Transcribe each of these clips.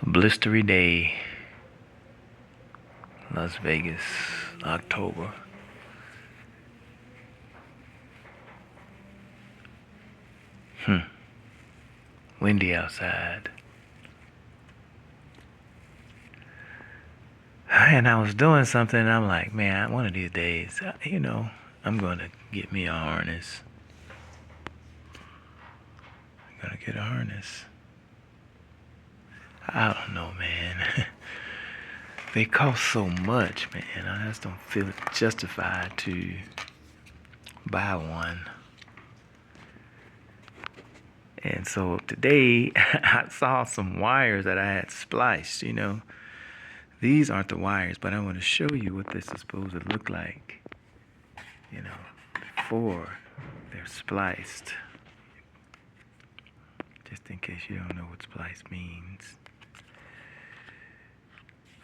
Blistery day, Las Vegas, October. Windy outside. And I was doing something, and I'm like, man, one of these days, I'm going to get me a harness. I'm going to get a harness. I don't know, man. They cost so much, man. I just don't feel justified to buy one. And so today, I saw some wires that I had spliced, These aren't the wires, but I want to show you what this is supposed to look like, before they're spliced. Just in case you don't know what splice means.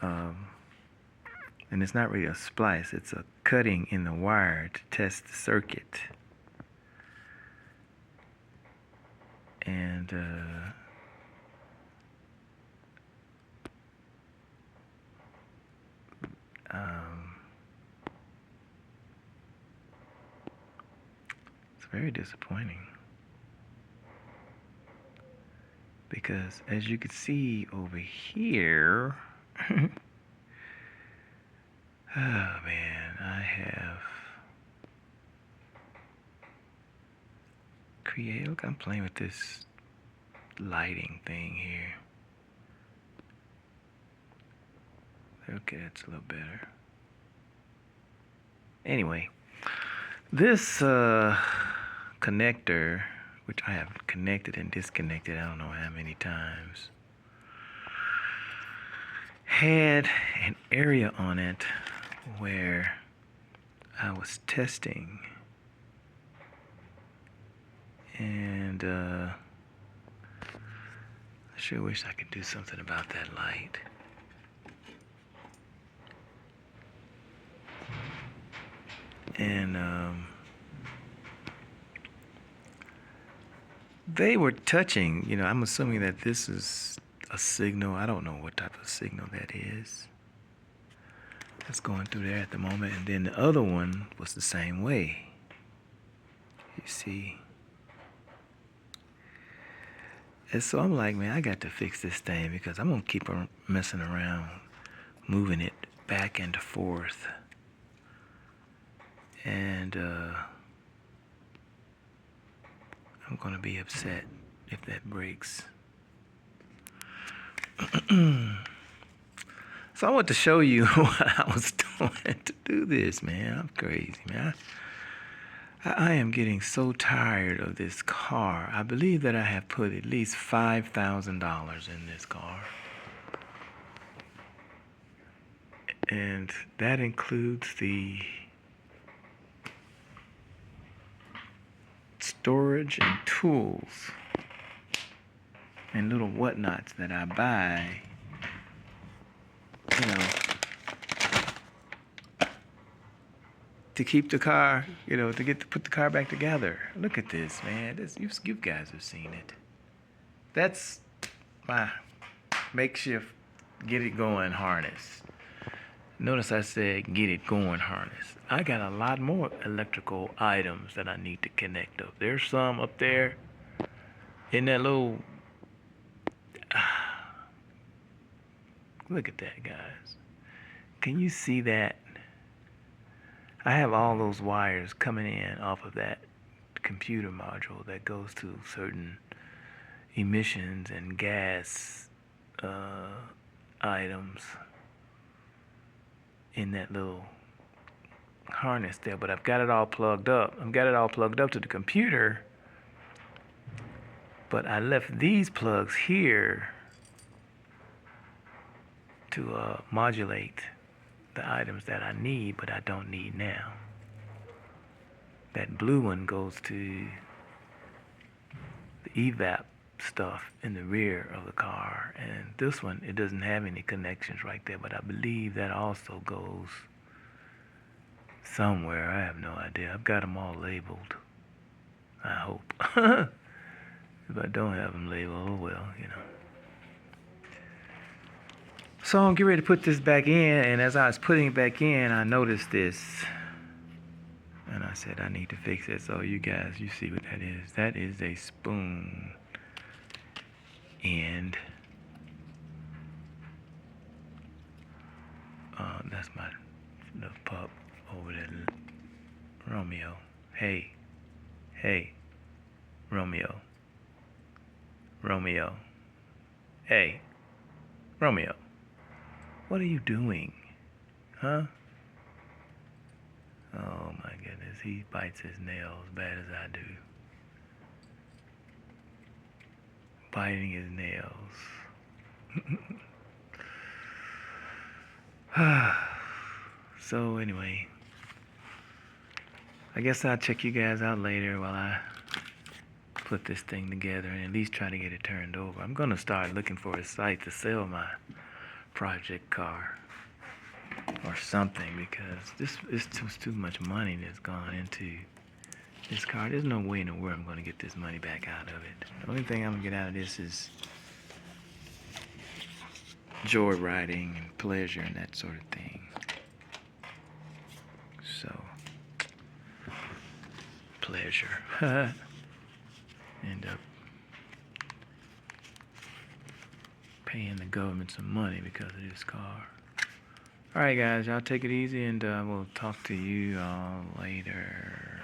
And it's not really a splice, it's a cutting in the wire to test the circuit. And it's very disappointing. Because as you can see over here, oh man, I have created, look, I'm playing with this lighting thing here. Okay, that's a little better. Anyway, this connector, which I have connected and disconnected I don't know how many times, had an area on it where I was testing, and I sure wish I could do something about that light. And they were touching, I'm assuming that this is a signal. I don't know what type of signal that is. That's going through there at the moment. And then the other one was the same way. You see. And so I'm like, man, I got to fix this thing because I'm going to keep messing around, moving it back and forth. And I'm going to be upset if that breaks. So I want to show you what I was doing to do this, man. I'm crazy, man. I am getting so tired of this car. I believe that I have put at least $5,000 in this car. And that includes the storage and tools and little whatnots that I buy, to keep the car, to put the car back together. Look at this, man. You guys have seen it. That's my makeshift get it going harness. Notice I said get it going harness. I got a lot more electrical items that I need to connect up. There's some up there in that little... Look at that, guys. Can you see that? I have all those wires coming in off of that computer module that goes to certain emissions and gas items in that little harness there, but I've got it all plugged up. I've got it all plugged up to the computer, but I left these plugs here to modulate the items that I need, but I don't need now. That blue one goes to the evap stuff in the rear of the car, and this one, it doesn't have any connections right there, but I believe that also goes somewhere. I have no idea. I've got them all labeled, I hope. If I don't have them labeled, oh well, So I'm getting ready to put this back in, and as I was putting it back in, I noticed this. And I said, I need to fix it. So you guys, you see what that is. That is a spoon end. That's my little pup over there. Romeo. Hey. Hey. Romeo. Romeo. Hey. Romeo. What are you doing? Huh? Oh my goodness. He bites his nails bad as I do. Biting his nails. So anyway, I guess I'll check you guys out later while I put this thing together and at least try to get it turned over. I'm gonna start looking for a site to sell my project car or something, because this is just too much money that's gone into this car. There's no way in the world I'm gonna get this money back out of it. The only thing I'm gonna get out of this is joyriding and pleasure and that sort of thing. So, pleasure. End up paying the government some money because of this car. Alright guys, y'all take it easy, and we'll talk to you all later.